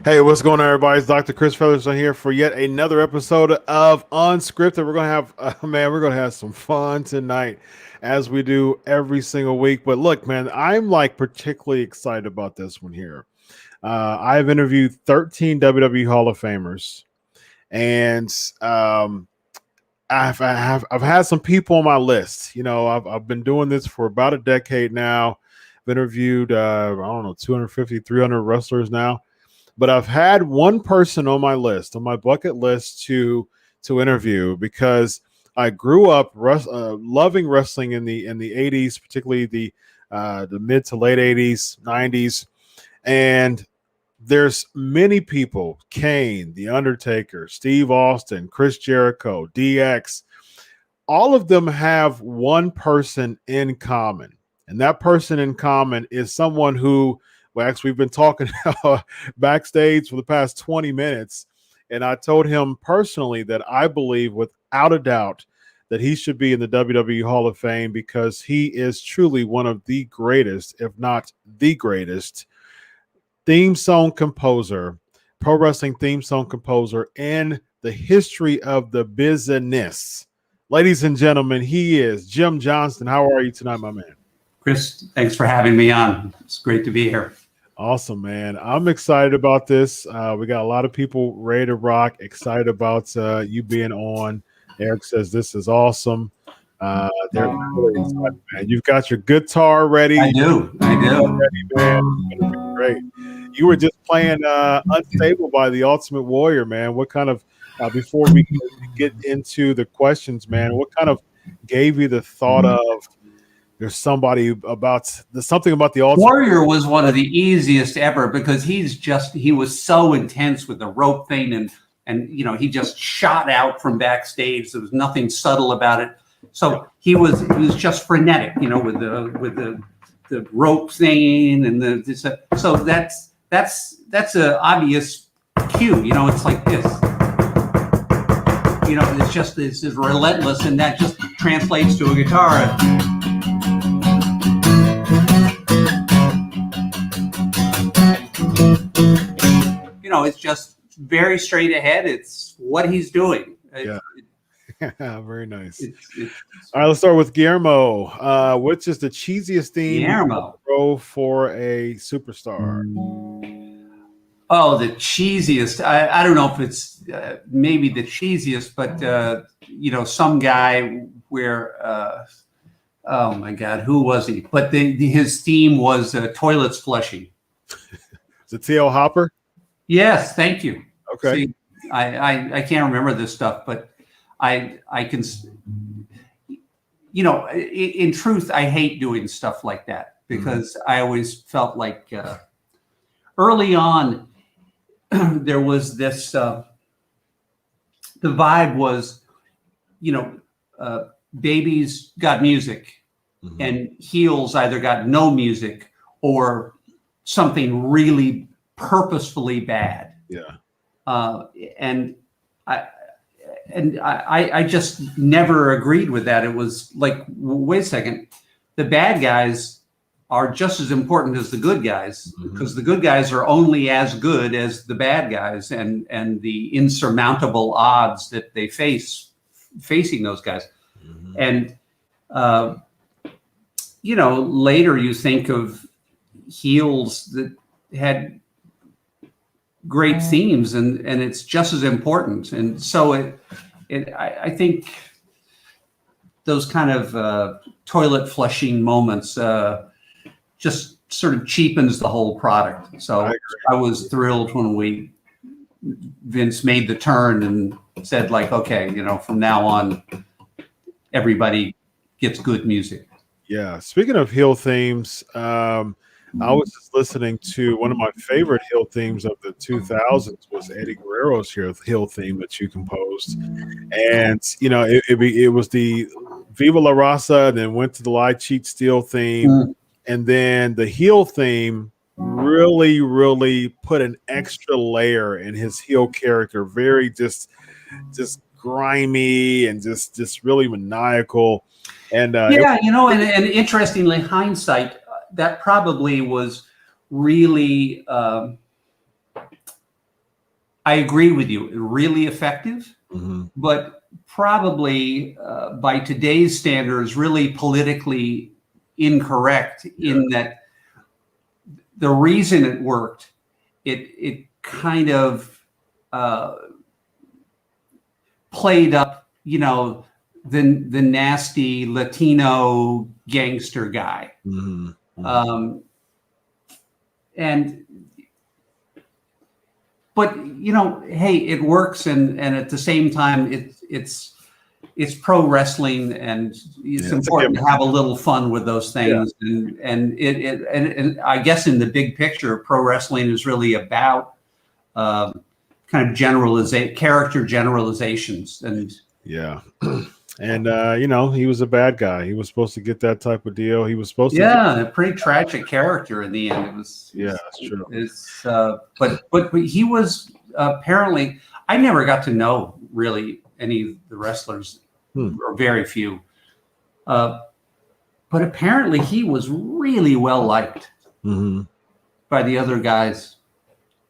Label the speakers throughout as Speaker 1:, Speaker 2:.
Speaker 1: Hey, what's going on, everybody? It's Dr. Chris Featherstone here for yet another episode of UnSKripted. We're gonna have, we're gonna have some fun tonight, as we do every single week. But look, man, I'm like particularly excited about this one here. I've interviewed 13 WWE Hall of Famers, and I've had some people on my list. You know, I've been doing this for about a decade now. I've interviewed, I don't know, 250, 300 wrestlers now. But I've had one person on my list, on my bucket list to interview, because I grew up loving wrestling in the 80s, particularly the mid to late 80s, 90s. And there's many people, Kane, The Undertaker, Steve Austin, Chris Jericho, DX, all of them have one person in common. And that person in common is someone who, well, actually, we've been talking backstage for the past 20 minutes, and I told him personally that I believe without a doubt that he should be in the WWE Hall of Fame, because he is truly one of the greatest, if not the greatest, theme song composer, pro wrestling theme song composer in the history of the business. Ladies and gentlemen, he is Jim Johnston. How are you tonight, my man?
Speaker 2: Chris, thanks for having me on. It's great to be here.
Speaker 1: Awesome, man. I'm excited about this. We got a lot of people ready to rock, excited about you being on. Eric says this is awesome. They're really excited, man. You've got your guitar ready.
Speaker 2: I do.
Speaker 1: Ready, man. It's gonna be great. You were just playing Unstable by the Ultimate Warrior, man. What kind of, before we get into the questions, man, what kind of gave you the thought of, there's something about the Ultimate
Speaker 2: Warrior was one of the easiest ever, because he was so intense with the rope thing, and you know, he just shot out from backstage. There was nothing subtle about it. So he was just frenetic, you know, with the rope thing and so that's an obvious cue. You know, it's like this. You know, it's relentless, and that just translates to a guitar. You know, it's just very straight ahead. It's what he's doing.
Speaker 1: Yeah. Very nice. All right, let's start with Guillermo. Which is the cheesiest theme for a superstar?
Speaker 2: Oh, the cheesiest. I don't know if it's maybe the cheesiest, but you know, some guy where Oh my God, who was he? But his theme was toilets flushing.
Speaker 1: Is it T.L. Hopper?
Speaker 2: Yes, thank you.
Speaker 1: Okay.
Speaker 2: See, I can't remember this stuff, but I can, in truth, I hate doing stuff like that because I always felt like early on there was this, the vibe was, babies got music and heels either got no music or something really purposefully bad.
Speaker 1: Yeah.
Speaker 2: And I just never agreed with that. It was like, wait a second, the bad guys are just as important as the good guys because the good guys are only as good as the bad guys and the insurmountable odds that they facing those guys. And later you think of heels that had great themes and it's just as important. And so I think those kind of toilet flushing moments just sort of cheapens the whole product. So I was thrilled when Vince made the turn and said like, okay, from now on, everybody gets good music.
Speaker 1: Yeah. Speaking of heel themes, I was just listening to one of my favorite heel themes of the 2000s was Eddie Guerrero's heel theme that you composed. And, it was the Viva La Raza, and then went to the Lie, Cheat, Steal theme. And then the heel theme really, really put an extra layer in his heel character. Very just grimy and just really maniacal. And
Speaker 2: and interestingly, hindsight, that probably was really, I agree with you, really effective, but probably by today's standards, really politically incorrect in that the reason it worked, it kind of played up, the nasty Latino gangster guy. But hey, it works, and at the same time, it's pro wrestling, and it's important to have a little fun with those things. And I guess in the big picture, pro wrestling is really about kind of character generalizations, and
Speaker 1: And he was a bad guy. He was supposed to get that type of deal. He was supposed to
Speaker 2: a pretty tragic character in the end. It was
Speaker 1: that's true.
Speaker 2: But he was apparently, I never got to know really any of the wrestlers, or very few. But apparently he was really well liked by the other guys.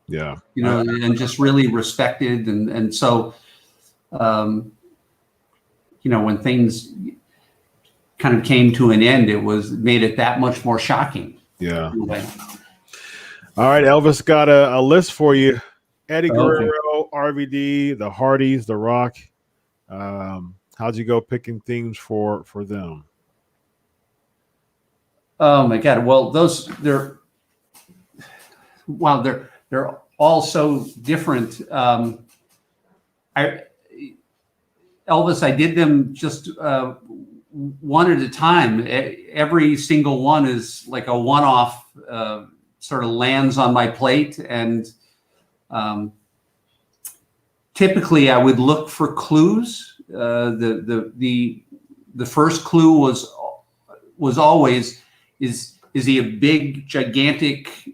Speaker 1: Yeah.
Speaker 2: And just really respected, and so when things kind of came to an end, made it that much more shocking.
Speaker 1: Yeah. All right, Elvis got a list for you. Eddie Guerrero, RVD, the Hardys, The Rock. How'd you go picking themes for them?
Speaker 2: Oh my God! Well, they're all so different. Elvis, I did them just one at a time. Every single one is like a one-off, sort of lands on my plate, and typically I would look for clues. The first clue was always, is he a big, gigantic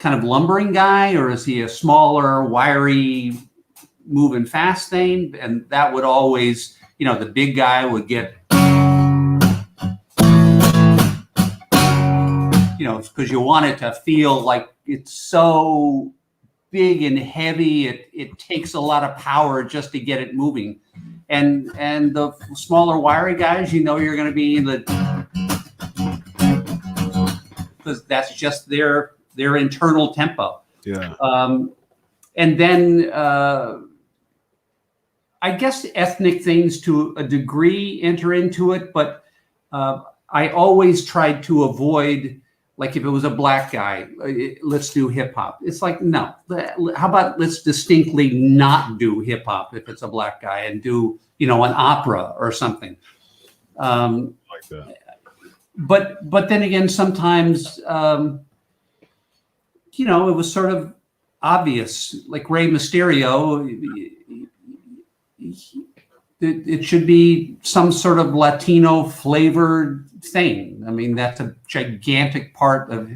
Speaker 2: kind of lumbering guy, or is he a smaller, wiry, moving fast thing? And that would always, the big guy would get, because you want it to feel like it's so big and heavy. It takes a lot of power just to get it moving. And the smaller, wiry guys, you're going to be because that's just their internal tempo.
Speaker 1: Yeah.
Speaker 2: And then I guess ethnic things to a degree enter into it, but I always tried to avoid, like if it was a black guy, let's do hip hop. It's like, no, how about let's distinctly not do hip hop if it's a black guy and do, an opera or something.
Speaker 1: Like that.
Speaker 2: But then again, sometimes, it was sort of obvious, like Rey Mysterio, it should be some sort of Latino flavored thing. I mean, that's a gigantic part of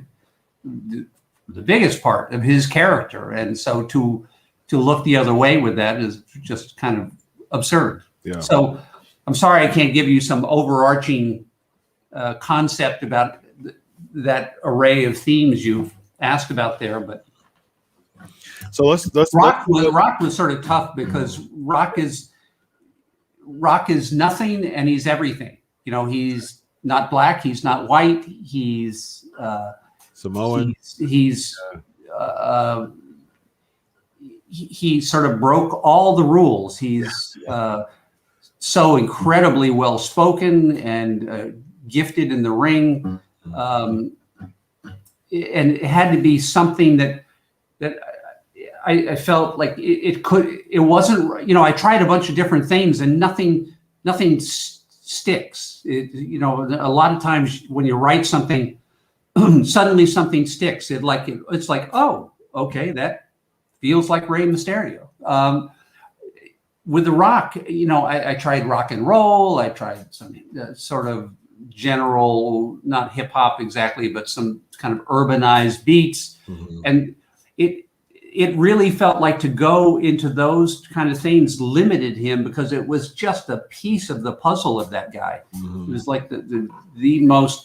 Speaker 2: the biggest part of his character. And so to look the other way with that is just kind of absurd.
Speaker 1: Yeah.
Speaker 2: So I'm sorry I can't give you some overarching concept about that array of themes you've asked about there, but
Speaker 1: so let's
Speaker 2: Rock was sort of tough because Rock is nothing and he's everything. He's not black, he's not white, he's
Speaker 1: Samoan.
Speaker 2: He sort of broke all the rules. He's so incredibly well spoken and gifted in the ring, and it had to be something that I felt like it wasn't. I tried a bunch of different things and nothing sticks. A lot of times when you write something, suddenly something sticks. It's like, oh, okay, that feels like Rey Mysterio. With The Rock, I tried rock and roll. I tried some sort of general, not hip hop exactly, but some kind of urbanized beats. Mm-hmm. And it really felt like to go into those kind of things limited him because it was just a piece of the puzzle of that guy. Mm-hmm. It was like the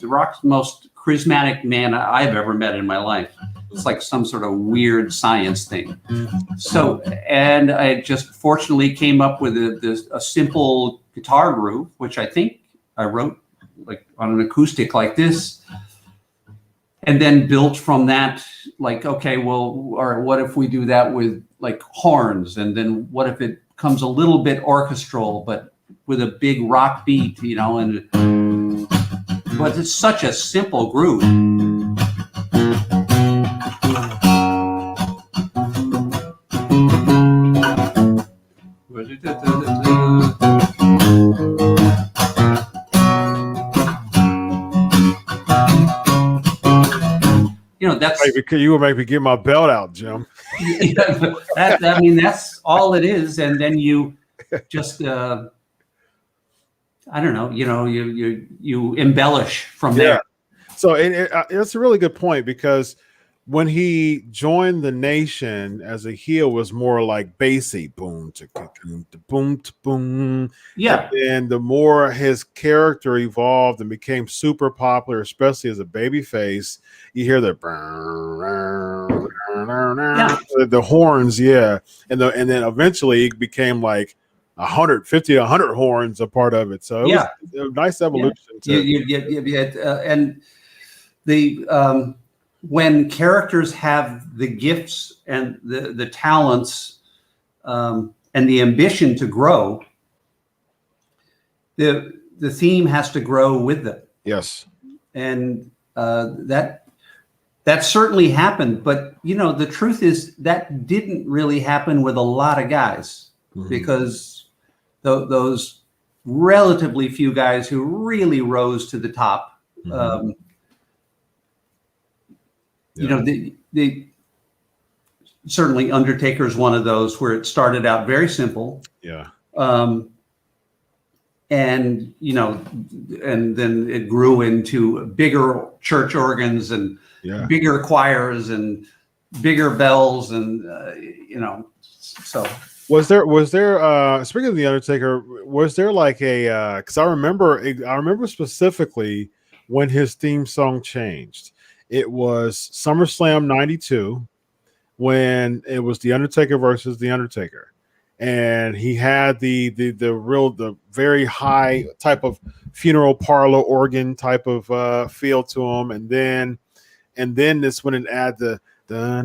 Speaker 2: Rock's most charismatic man I've ever met in my life. It's like some sort of weird science thing. So, and I just fortunately came up with a simple guitar groove, which I think I wrote like on an acoustic like this, and then built from that, like, okay, well, all right, what if we do that with like horns? And then what if it comes a little bit orchestral, but with a big rock beat, but it's such a simple groove. That's
Speaker 1: you will make me get my belt out, Jim.
Speaker 2: That's all it is, and then you just I don't know, you embellish from there.
Speaker 1: So it's a really good point because when he joined the Nation as a heel, was more like bassy, boom, boom, boom.
Speaker 2: Yeah.
Speaker 1: And the more his character evolved and became super popular, especially as a babyface, you hear the horns, and then eventually it became like 150, 100 horns a part of it. So it was a nice evolution.
Speaker 2: And the when characters have the gifts and the talents and the ambition to grow, the theme has to grow with them.
Speaker 1: Yes.
Speaker 2: And that certainly happened. But, the truth is that didn't really happen with a lot of guys, mm-hmm. because those relatively few guys who really rose to the top, mm-hmm. The certainly Undertaker is one of those where it started out very simple.
Speaker 1: Yeah.
Speaker 2: And then it grew into bigger church organs and bigger choirs and bigger bells and so.
Speaker 1: Was there speaking of the Undertaker, was there like a because I remember specifically when his theme song changed. It was SummerSlam '92 when it was the Undertaker versus the Undertaker, and he had the very high type of funeral parlor organ type of feel to him, and then this when it add the that's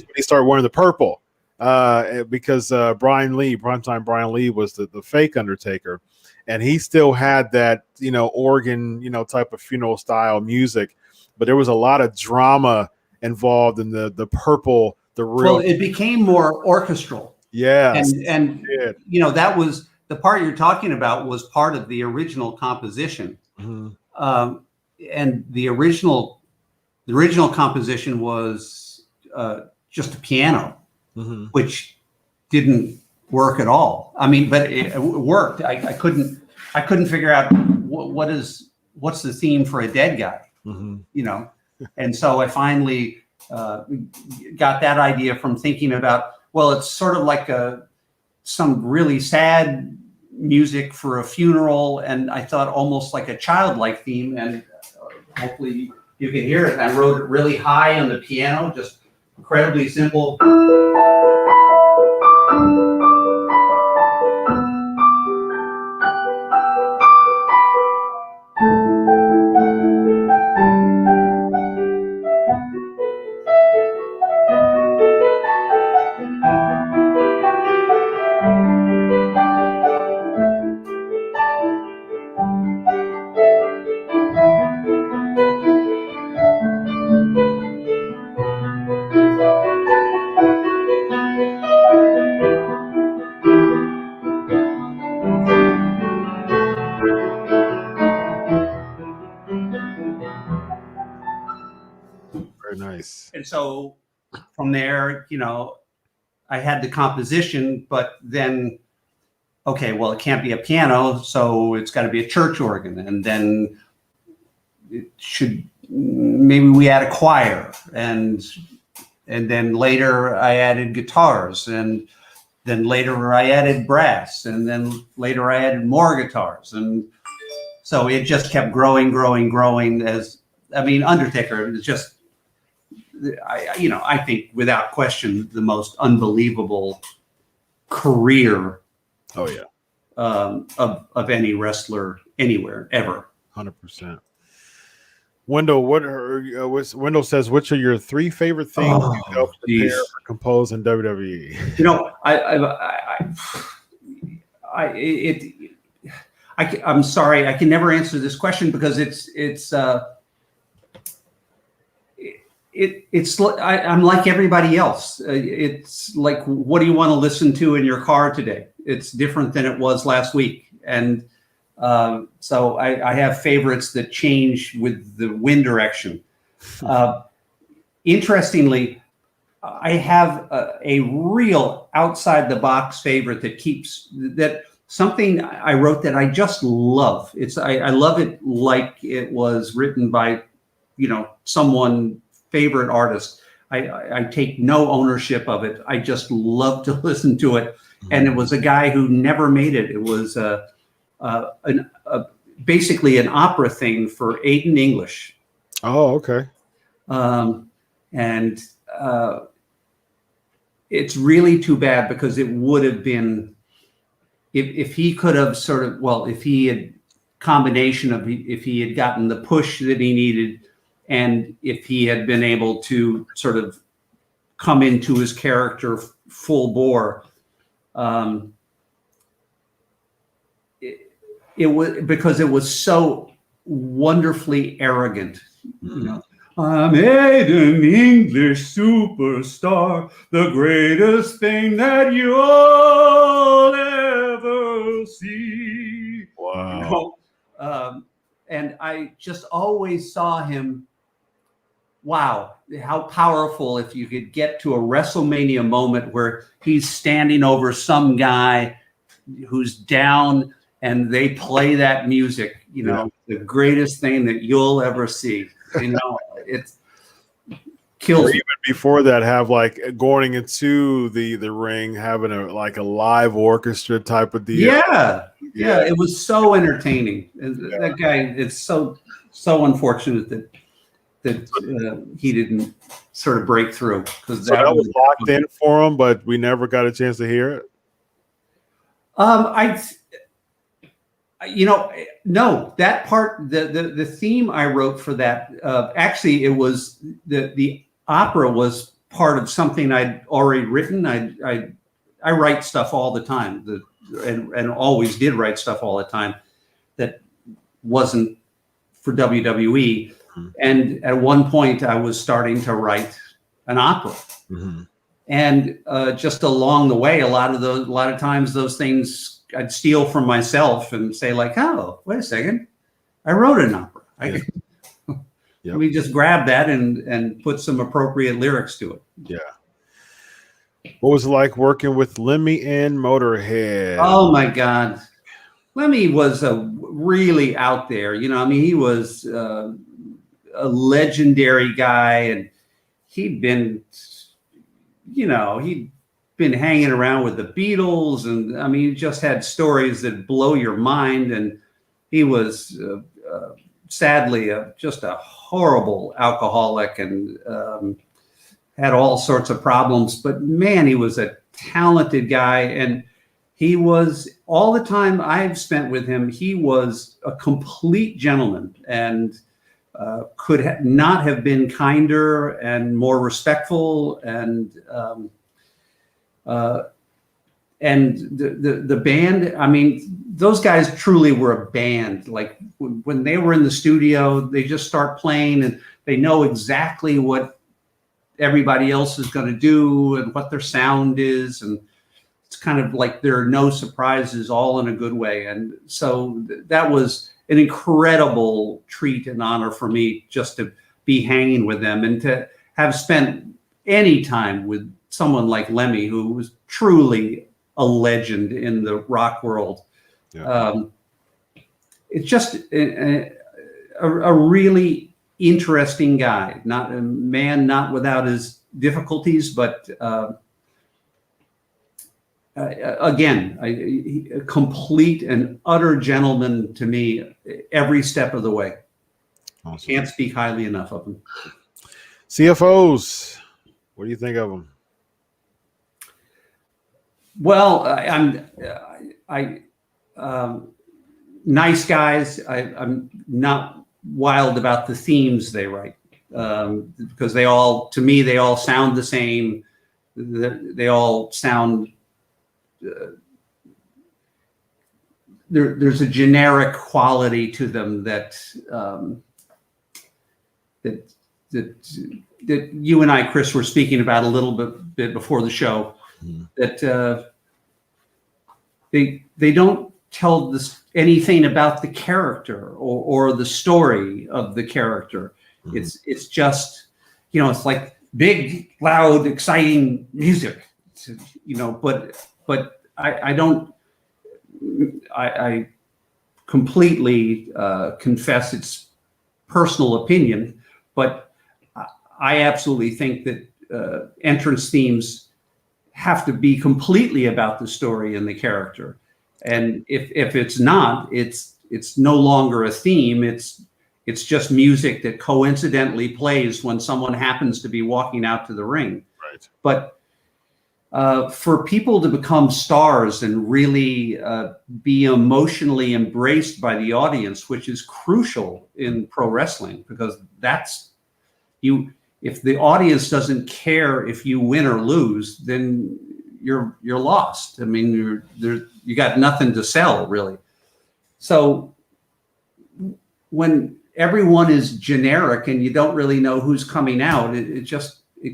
Speaker 1: when he started wearing the purple. because primetime Brian Lee was the fake Undertaker, and he still had that organ type of funeral style music, but there was a lot of drama involved in the purple, the real.
Speaker 2: Well, it became more orchestral.
Speaker 1: Yes,
Speaker 2: and that was the part you're talking about was part of the original composition.
Speaker 1: Mm-hmm.
Speaker 2: And the original composition was just a piano,
Speaker 1: mm-hmm.
Speaker 2: which didn't work at all. I mean, but it worked. I couldn't figure out what's the theme for a dead guy,
Speaker 1: mm-hmm.
Speaker 2: And so I finally got that idea from thinking about, well, it's sort of like some really sad music for a funeral, and I thought almost like a childlike theme, and hopefully you can hear it. I wrote it really high on the piano, just incredibly simple.
Speaker 1: Very nice.
Speaker 2: And so from there, I had the composition, but then, okay, well, it can't be a piano, so it's got to be a church organ. And then maybe we add a choir. And then later I added guitars. And then later I added brass. And then later I added more guitars. And so it just kept growing. Undertaker is just, I think without question the most unbelievable career.
Speaker 1: Oh yeah.
Speaker 2: Of any wrestler anywhere ever.
Speaker 1: 100%. Wendell, Wendell says, which are your 3 favorite things you helped prepare or compose in WWE?
Speaker 2: I'm sorry, I can never answer this question because I'm like everybody else. It's like, what do you want to listen to in your car today? It's different than it was last week. And so I have favorites that change with the wind direction. Interestingly, I have a real outside the box favorite that something I wrote that I just love. I love it like it was written by, someone favorite artist. I take no ownership of it. I just love to listen to it. And it was a guy who never made it. It was basically an opera thing for Aiden English.
Speaker 1: Oh, okay.
Speaker 2: And it's really too bad because it would have been, if he could have if he had if he had gotten the push that he needed, and if he had been able to sort of come into his character full bore, it was because it was so wonderfully arrogant. I'm Aiden English superstar, the greatest thing that you'll ever see.
Speaker 1: Wow.
Speaker 2: And I just always saw him. Wow, how powerful if you could get to a WrestleMania moment where he's standing over some guy who's down and they play that music, the greatest thing that you'll ever see. It's kills.
Speaker 1: Or even before that, have like going into the ring, having a live orchestra type of deal.
Speaker 2: Yeah, it was so entertaining. That guy, it's so unfortunate that he didn't sort of break through, because
Speaker 1: that was locked in for him, but we never got a chance to hear it.
Speaker 2: No, that part, the theme I wrote for that, actually it was the opera was part of something I'd already written. I write stuff all the time, and always did write stuff all the time that wasn't for WWE.
Speaker 1: Mm-hmm.
Speaker 2: And at one point, I was starting to write an opera.
Speaker 1: Mm-hmm.
Speaker 2: And just along the way, a lot of times those things I'd steal from myself and say like, oh, wait a second, I wrote an opera.
Speaker 1: Yep.
Speaker 2: We just grab that and put some appropriate lyrics to it.
Speaker 1: Yeah. What was it like working with Lemmy and Motorhead?
Speaker 2: Oh my God. Lemmy was really out there. You know, I mean, he was a legendary guy, and he'd been hanging around with the Beatles, and I mean, he just had stories that blow your mind. And he was sadly just a horrible alcoholic, and had all sorts of problems. But man, he was a talented guy, and he was, all the time I've spent with him, he was a complete gentleman, and could not have been kinder and more respectful. And the band, I mean, those guys truly were a band. Like when they were in the studio, they just start playing, and they know exactly what everybody else is going to do and what their sound is. And it's kind of like there are no surprises, all in a good way. And so that was an incredible treat and honor for me, just to be hanging with them and to have spent any time with someone like Lemmy, who was truly a legend in the rock world. Yeah. It's just a really interesting guy, not a man, not without his difficulties, but again, a complete and utter gentleman to me every step of the way. Awesome. Can't speak highly enough of him.
Speaker 1: CFOs, what do you think of them?
Speaker 2: Well, nice guys. I'm not wild about the themes they write, because they all sound the same. They all sound, there's a generic quality to them that you and I, Chris, were speaking about a little bit before the show. Mm-hmm. That they don't tell anything about the character or the story of the character. Mm-hmm. It's just, it's like big, loud, exciting music, but I completely confess it's personal opinion, but I absolutely think that entrance themes have to be completely about the story and the character. And if it's not, it's no longer a theme. It's just music that coincidentally plays when someone happens to be walking out to the ring.
Speaker 1: Right.
Speaker 2: But for people to become stars and really be emotionally embraced by the audience, which is crucial in pro wrestling, because that's you. If the audience doesn't care if you win or lose, then you're lost. I mean, you got nothing to sell, really. So when everyone is generic and you don't really know who's coming out, it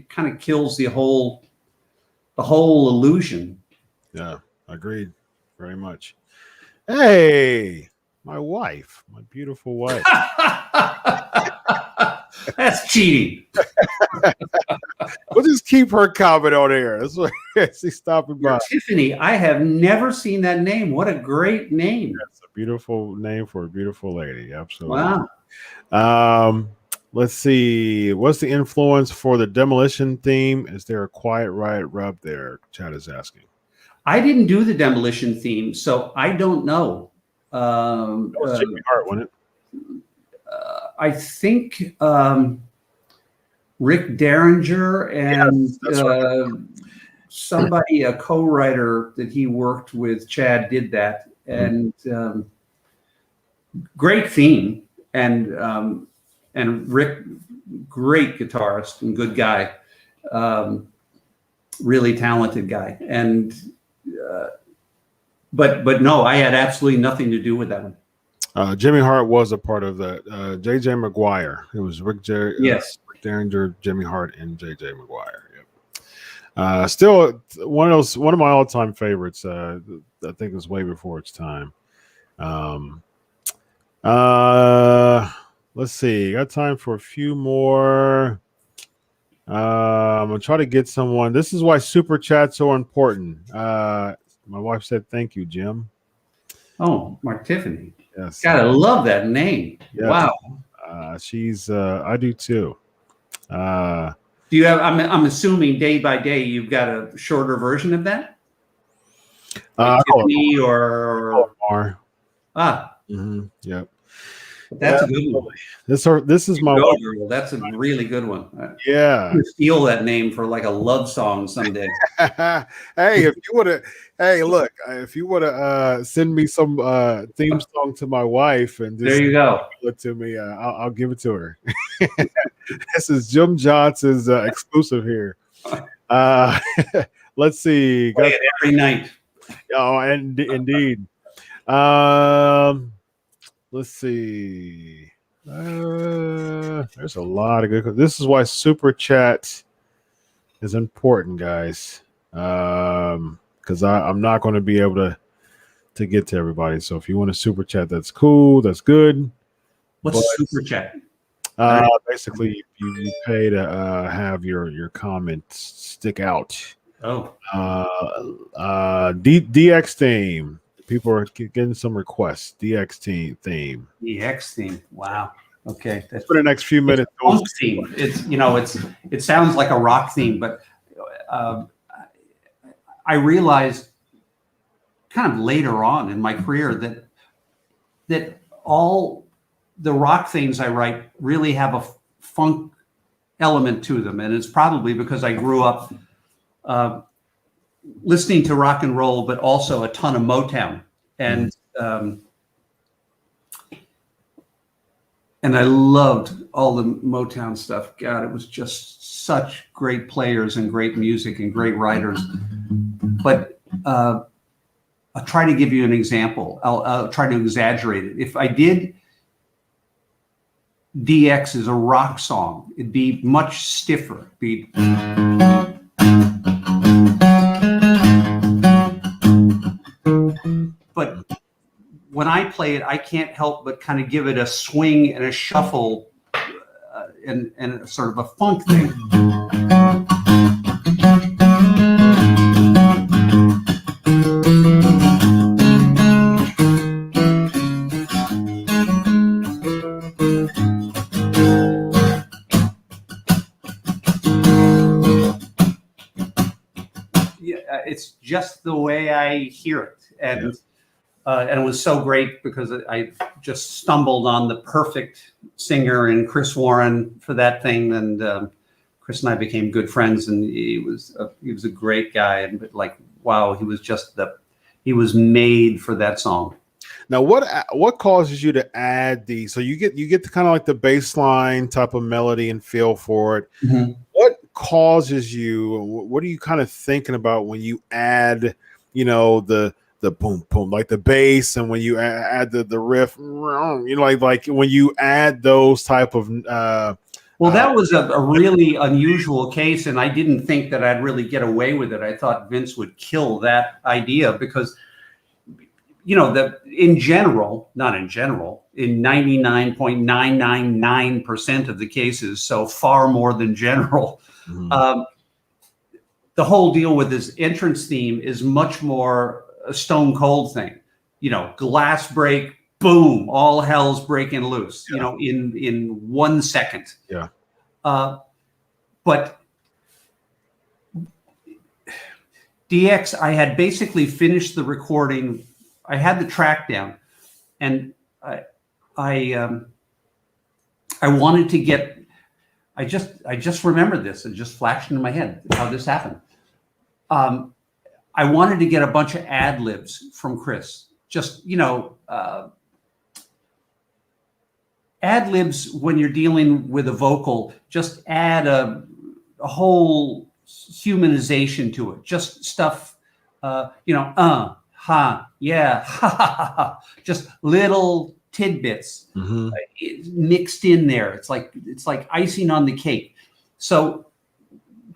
Speaker 2: kind of kills the whole illusion.
Speaker 1: Yeah, agreed, very much. Hey, my wife, my beautiful wife.
Speaker 2: That's cheating.
Speaker 1: We'll just keep her comment on air. That's what she's stopping by.
Speaker 2: Tiffany, I have never seen that name. What a great name.
Speaker 1: That's a beautiful name for a beautiful lady. Absolutely. Wow. Let's see. What's the influence for the Demolition theme? Is there a quiet riot rub there? Chad is asking.
Speaker 2: I didn't do the Demolition theme, so I don't know.
Speaker 1: That was Jimmy Hart, wasn't it?
Speaker 2: I think Rick Derringer and right. Somebody, a co-writer that he worked with, Chad, did that. And great theme. And Rick, great guitarist and good guy. really talented guy. And but no, I had absolutely nothing to do with that one.
Speaker 1: Jimmy Hart was a part of that. J.J. McGuire. It was Rick Rick Derringer, Jimmy Hart, and J.J. McGuire. Yep. Still one of my all-time favorites. I think it was way before its time. Let's see. Got time for a few more. I'm gonna try to get someone. This is why super chats are important. My wife said, "Thank you, Jim."
Speaker 2: Oh, Mark Tiffany.
Speaker 1: Yes.
Speaker 2: God, I love that name. Yes. Wow.
Speaker 1: She's. I do too.
Speaker 2: Do you have? I'm assuming day by day you've got a shorter version of that. Like Tiffany or
Speaker 1: Mar. Yep.
Speaker 2: That's a good one.
Speaker 1: This is my wife.
Speaker 2: Girl. That's a really good one.
Speaker 1: Yeah.
Speaker 2: I'm gonna steal that name for like a love song someday.
Speaker 1: Hey, if you would have, look, if you would have send me some theme song to my wife and just
Speaker 2: there you go,
Speaker 1: it to me, I'll give it to her. This is Jim Johnston's exclusive here. Let's see.
Speaker 2: Play it every night.
Speaker 1: Oh, and indeed. Let's see. There's a lot of good. This is why super chat is important, guys. Because I'm not going to be able to get to everybody. So if you want to super chat, that's cool. That's good.
Speaker 2: What's super chat?
Speaker 1: Basically, you pay to have your comments stick out.
Speaker 2: Oh.
Speaker 1: DX theme. People are getting some requests. DX theme.
Speaker 2: DX theme. Wow. Okay. That's
Speaker 1: for the next few minutes.
Speaker 2: Funk theme. It sounds like a rock theme, but I realized kind of later on in my career that all the rock themes I write really have a funk element to them, and it's probably because I grew up listening to rock and roll, but also a ton of Motown. And I loved all the Motown stuff. God, it was just such great players and great music and great writers. But I'll try to give you an example. I'll try to exaggerate it. If I did DX as a rock song, it'd be much stiffer. It'd be but when I play it, I can't help but kind of give it a swing and a shuffle and sort of a funk thing. Yeah, it's just the way I hear it. And it was so great because I just stumbled on the perfect singer in Chris Warren for that thing, and Chris and I became good friends. And he was a great guy, and like, wow, he was made for that song.
Speaker 1: Now, what causes you to add the? So you get the kind of like the bass line type of melody and feel for it. Mm-hmm. What causes you? What are you kind of thinking about when you add, the boom boom, like the bass, and when you add the riff, like when you add those type of
Speaker 2: well, that was a really unusual case, and I didn't think that I'd really get away with it. I thought Vince would kill that idea because in 99.999% of the cases, so far more than general, the whole deal with this entrance theme is much more a stone cold thing, glass break, boom, all hell's breaking loose, in 1 second.
Speaker 1: Yeah.
Speaker 2: But DX, I had basically finished the recording. I had the track down, and I wanted to get. I just remembered this. It just flashed into my head how this happened. I wanted to get a bunch of ad libs from Chris. Just ad libs when you're dealing with a vocal. Just add a whole humanization to it. Just stuff, ha, yeah, ha, ha, ha, ha. Just little tidbits mixed in there. It's like icing on the cake. So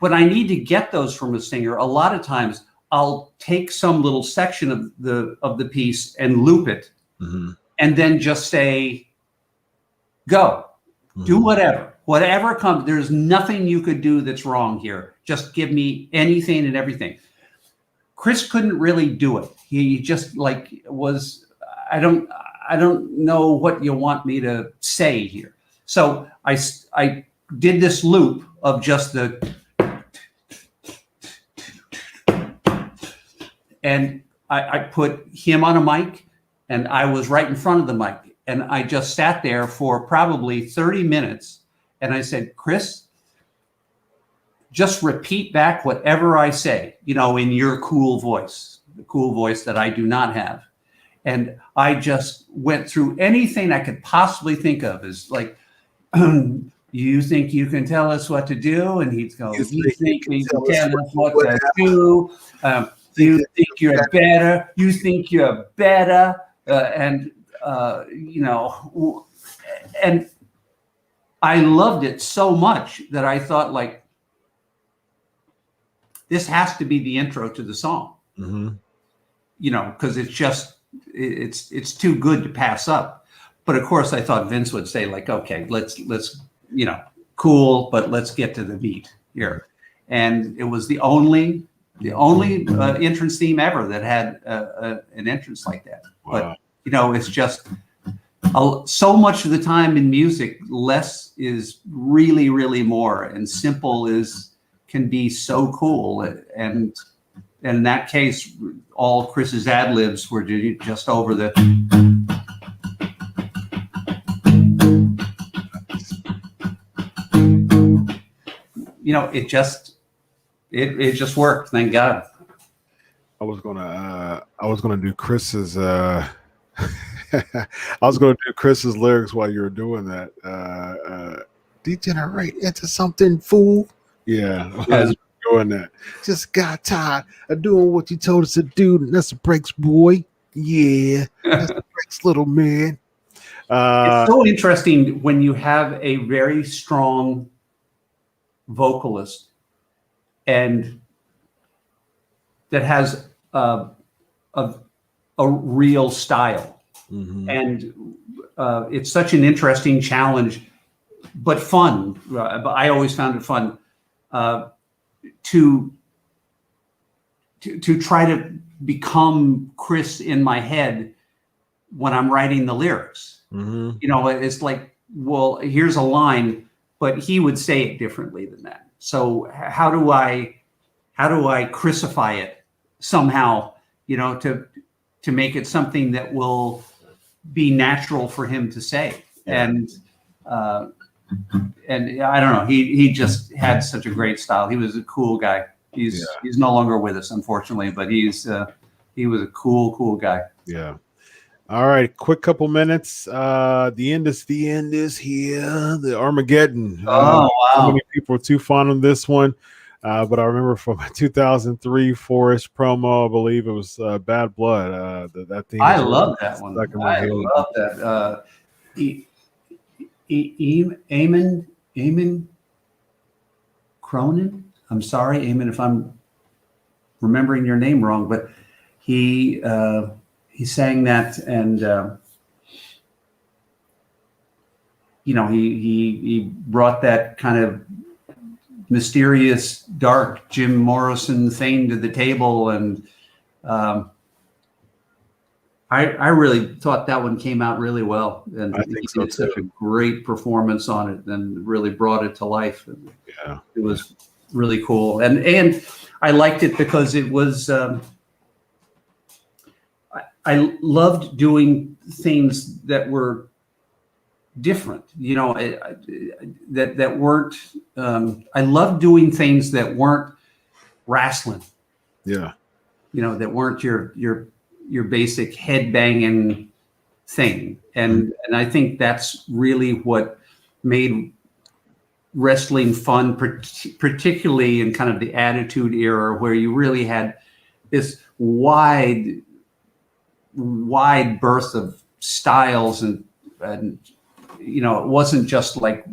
Speaker 2: when I need to get those from a singer, a lot of times I'll take some little section of the piece and loop it, and then just say, "Go, do whatever comes." There's nothing you could do that's wrong here. Just give me anything and everything. Chris couldn't really do it. He just was. I don't know what you want me to say here. So I did this loop of just the. And I put him on a mic, and I was right in front of the mic. And I just sat there for probably 30 minutes. And I said, Chris, just repeat back whatever I say, in your cool voice, the cool voice that I do not have. And I just went through anything I could possibly think of as like, you think you can tell us what to do? And he'd go, you think you can tell us what to do? You think you're better. You think you're better. And I loved it so much that I thought, this has to be the intro to the song, because it's too good to pass up. But of course I thought Vince would say okay, let's, cool, but let's get to the beat here. And it was the only entrance theme ever that had an entrance like that. Wow. But it's just so much of the time in music, less is really, really more, and simple can be so cool. And in that case, all Chris's ad libs were just over the. It just worked. Thank God.
Speaker 1: I was gonna do Chris's. I was gonna do Chris's lyrics while you were doing that. Degenerate into something, fool. Yeah, I was doing that. Just got tired of doing what you told us to do. That's the breaks, boy. Yeah, that's the breaks, little man.
Speaker 2: It's so interesting when you have a very strong vocalist and that has a real style, and it's such an interesting challenge, but fun. I always found it fun to try to become Chris in my head when I'm writing the lyrics. It's like, well, here's a line, but he would say it differently than that. So how do I Chrisify it somehow, to make it something that will be natural for him to say. Yeah. And I don't know, he just had such a great style. He was a cool guy. He's no longer with us, unfortunately, but he was a cool guy.
Speaker 1: Yeah. All right, quick couple minutes. The end is here. The Armageddon.
Speaker 2: Oh, wow.
Speaker 1: How many people are too fond of this one? But I remember from a 2003 4-ish promo, I believe it was Bad Blood. That thing.
Speaker 2: I love that one. I love that. Eamon Cronin. I'm sorry, Eamon, if I'm remembering your name wrong, but he sang that, and he brought that kind of mysterious, dark Jim Morrison thing to the table, and I really thought that one came out really well, and
Speaker 1: I think so,
Speaker 2: did such a great performance on it, and really brought it to life.
Speaker 1: Yeah,
Speaker 2: it was really cool, and I liked it because it was. I loved doing things that were different, that weren't. I loved doing things that weren't wrestling.
Speaker 1: Yeah,
Speaker 2: that weren't your basic head banging thing, and I think that's really what made wrestling fun, particularly in kind of the Attitude Era, where you really had this wide berth of styles, and you know, it wasn't just like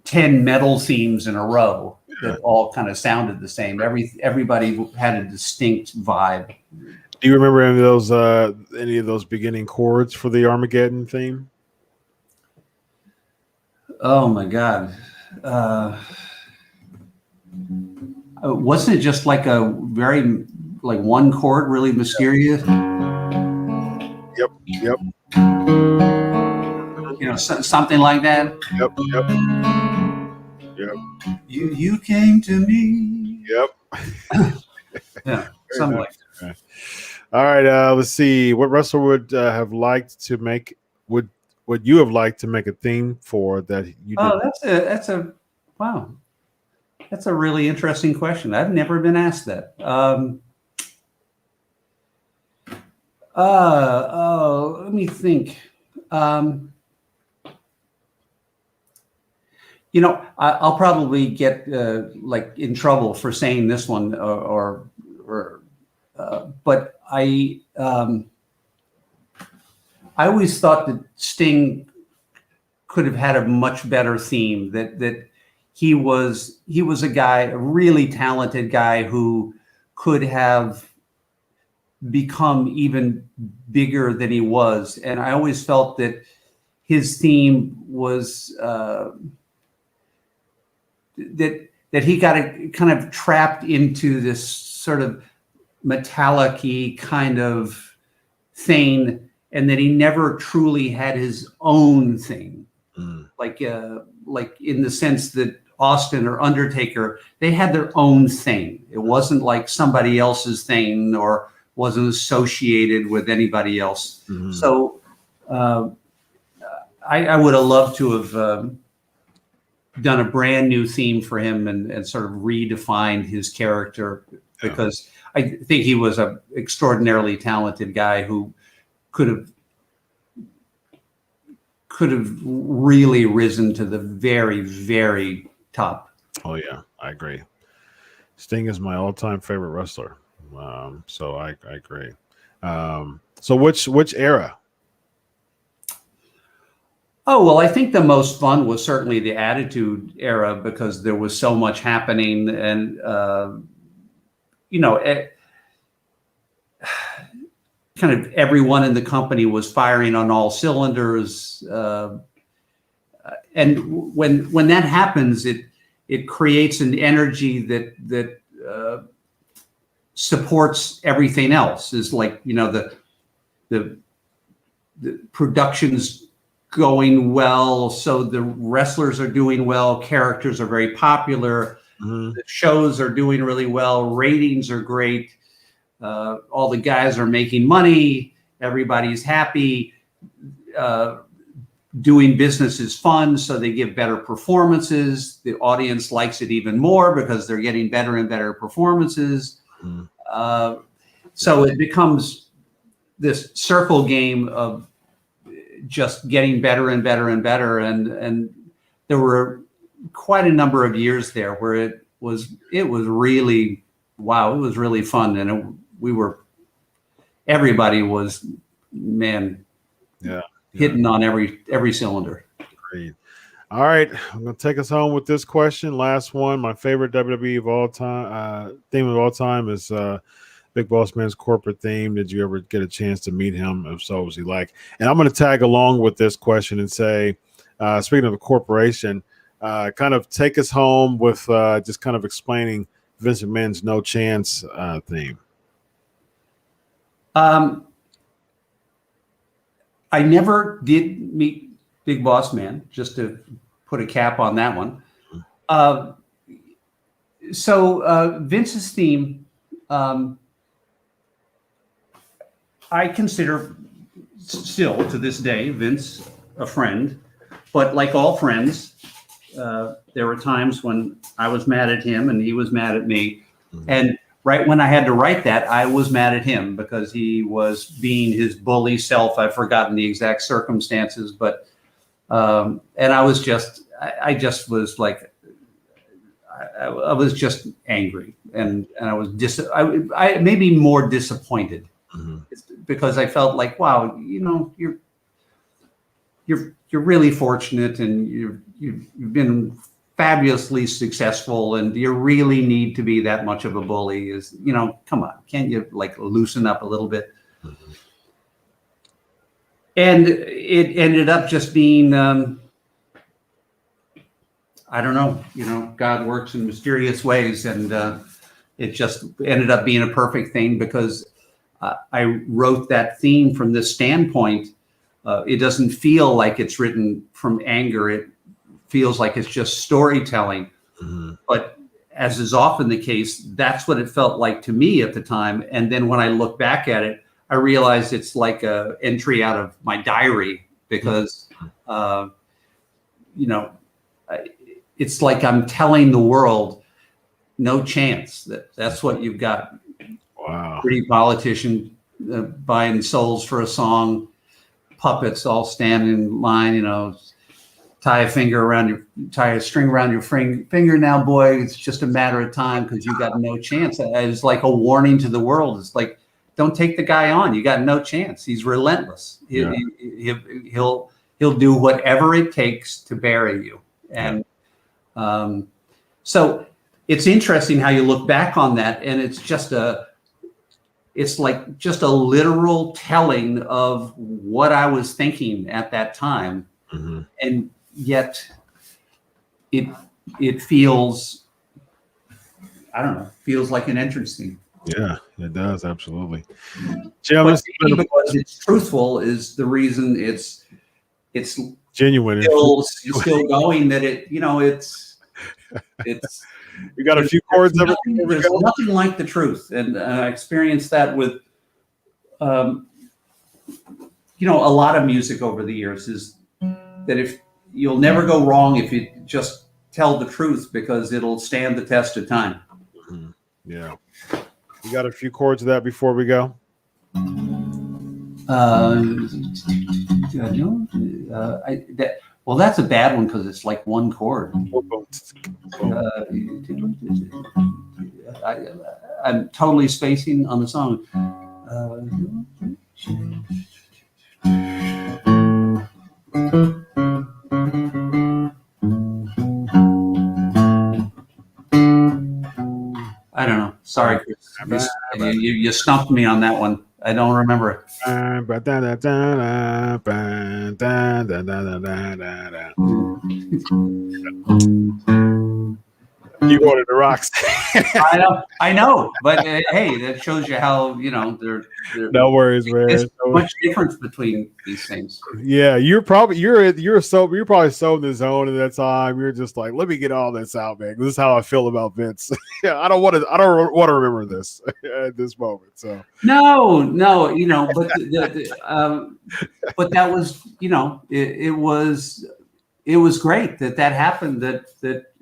Speaker 2: 10 metal themes in a row that all kind of sounded the same. Everybody had a distinct vibe.
Speaker 1: Do you remember any of those beginning chords for the Armageddon theme?
Speaker 2: Oh my God. Wasn't it just like a very, like one chord, really mysterious?
Speaker 1: Yep.
Speaker 2: You know, something like that.
Speaker 1: Yep.
Speaker 2: You came to me.
Speaker 1: Yep.
Speaker 2: Yeah, something like that.
Speaker 1: All right. Let's see. What wrestler would have liked to make would you have liked to make a theme for that you did?
Speaker 2: Oh, wow. That's a really interesting question. I've never been asked that. Let me think. You know, I'll probably get like in trouble for saying this one, but I always thought that Sting could have had a much better theme. That he was a guy, a really talented guy who could have become even bigger than he was. And I always felt that his theme was that he got kind of trapped into this sort of metallic-y kind of thing, and that he never truly had his own thing. Like in the sense that Austin or Undertaker, they had their own thing. It wasn't like somebody else's thing, or wasn't associated with anybody else. So I would have loved to have done a brand new theme for him and sort of redefined his character, because I think he was an extraordinarily talented guy who could have really risen to the very, very top.
Speaker 1: Oh yeah, I agree. Sting is my all-time favorite wrestler. So I agree. So which era?
Speaker 2: Oh, well, I think the most fun was certainly the Attitude Era, because there was so much happening, and you know, kind of everyone in the company was firing on all cylinders. And when that happens, it creates an energy that supports everything else. Is like, you know, the production's going well, so the wrestlers are doing well, characters are very popular, the shows are doing really well, ratings are great, all the guys are making money, everybody's happy, doing business is fun, so they give better performances, the audience likes it even more because they're getting better and better performances. So it becomes this circle game of just getting better and better and better, and there were quite a number of years there where it was really, wow, it was really fun, and everybody was, man, hitting on every cylinder.
Speaker 1: Great. All right, I'm gonna take us home with this question. Last one. My favorite WWE of all time theme of all time is Big Boss Man's corporate theme. Did you ever get a chance to meet him? If so, was he like? And I'm going to tag along with this question and say, speaking of a corporation, kind of take us home with just kind of explaining Vince McMahon's No Chance theme.
Speaker 2: I never did meet Big Boss Man, just to put a cap on that one. So Vince's theme, I consider still to this day Vince a friend, but like all friends, there were times when I was mad at him and he was mad at me. And right when I had to write that, I was mad at him because he was being his bully self. I've forgotten the exact circumstances, but and I was just I just was like, I was just angry, and I was I maybe more disappointed because I felt like, wow, you know, you're really fortunate, and you've been fabulously successful, and you really need to be that much of a bully. Is, you know, come on, can't you like loosen up a little bit? And it ended up just being, I don't know, you know, God works in mysterious ways, and it just ended up being a perfect thing because I wrote that theme from this standpoint. It doesn't feel like it's written from anger. It feels like it's just storytelling. But as is often the case, that's what it felt like to me at the time. And then when I look back at it, I realized it's like an entry out of my diary because, you know, it's like I'm telling the world, no chance. That's what you've got.
Speaker 1: Wow.
Speaker 2: Pretty politician buying souls for a song, puppets all standing in line, you know, tie a string around your finger now, boy. It's just a matter of time because you got no chance. It's like a warning to the world. It's like, don't take the guy on. You got no chance. He's relentless.
Speaker 1: Yeah.
Speaker 2: He'll do whatever it takes to bury you. And so it's interesting how you look back on that, and it's like just a literal telling of what I was thinking at that time. And yet it feels, I don't know, feels like an entrance theme.
Speaker 1: Yeah, it does. Absolutely. Jim,
Speaker 2: But because it's truthful is the reason it's
Speaker 1: genuine.
Speaker 2: Still going, that it, you know, it's
Speaker 1: you got a few chords.
Speaker 2: There's nothing like the truth. And I experienced that with, you know, a lot of music over the years is that if you'll never go wrong if you just tell the truth because it'll stand the test of time.
Speaker 1: Yeah. You got a few chords of that before we go?
Speaker 2: Well, that's a bad one because it's like one chord. I'm totally spacing on the song. I don't know. Sorry, Chris. You stumped me on that one. I don't remember it.
Speaker 1: You wanted the rocks.
Speaker 2: I know, but hey, that shows you how, you know,
Speaker 1: no worries, man.
Speaker 2: There's much difference between these things.
Speaker 1: Yeah, you're probably so in the zone at that time. You're just like, let me get all this out, man. This is how I feel about Vince. Yeah, I don't want to remember this at this moment. So
Speaker 2: no, you know, but but that was, you know, it was great that happened. That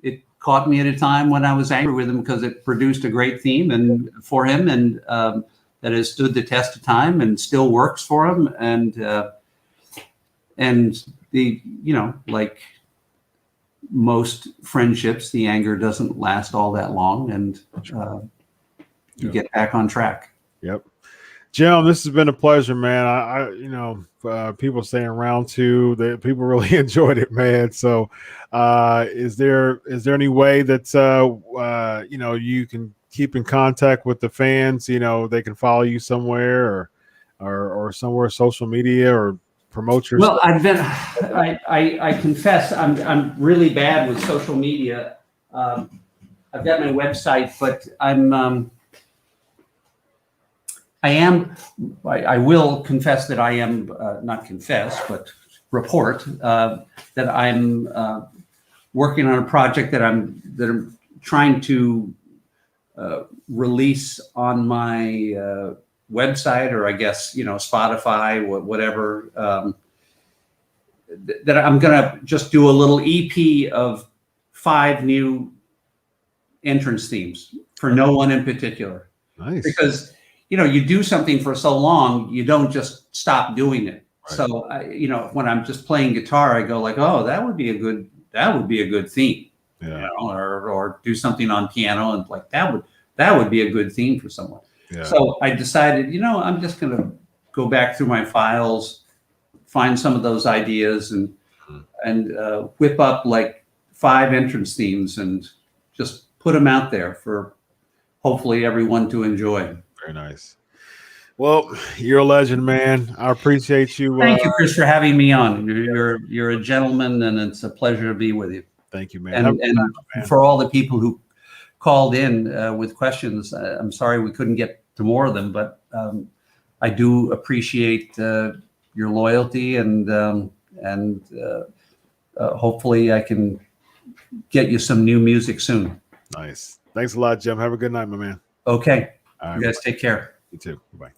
Speaker 2: it caught me at a time when I was angry with him because it produced a great theme and for him, and that has stood the test of time and still works for him. And the, you know, like most friendships, the anger doesn't last all that long, and you get back on track.
Speaker 1: Yep. Jim, this has been a pleasure, man. I you know, people saying round two, that people really enjoyed it, man. So, is there any way that you know, you can keep in contact with the fans? You know, they can follow you somewhere or somewhere, social media, or promote your.
Speaker 2: Well, I confess, I'm really bad with social media. I've got my website, but I will confess that I am, not confess, but report that I'm working on a project that I'm trying to release on my website, or I guess, you know, Spotify, whatever, that I'm going to just do a little EP of 5 new entrance themes for no one in particular.
Speaker 1: Nice.
Speaker 2: Because, you know, you do something for so long, you don't just stop doing it.
Speaker 1: Right.
Speaker 2: So, you know, when I'm just playing guitar, I go like, oh, that would be a good that would be a good theme,
Speaker 1: Yeah.
Speaker 2: or do something on piano, and like that would be a good theme for someone.
Speaker 1: Yeah.
Speaker 2: So I decided, I'm just going to go back through my files, find some of those ideas, and whip up like 5 entrance themes and just put them out there for hopefully everyone to enjoy.
Speaker 1: Very nice. Well, you're a legend, man. I appreciate you.
Speaker 2: Thank you, Chris, for having me on. You're a gentleman, and it's a pleasure to be with you.
Speaker 1: Thank you, man.
Speaker 2: And for all the people who called in with questions, I'm sorry we couldn't get to more of them, but I do appreciate your loyalty, and hopefully I can get you some new music soon.
Speaker 1: Nice. Thanks a lot, Jim. Have a good night, my man.
Speaker 2: Okay.
Speaker 1: All right,
Speaker 2: you guys take care.
Speaker 1: You too. Bye.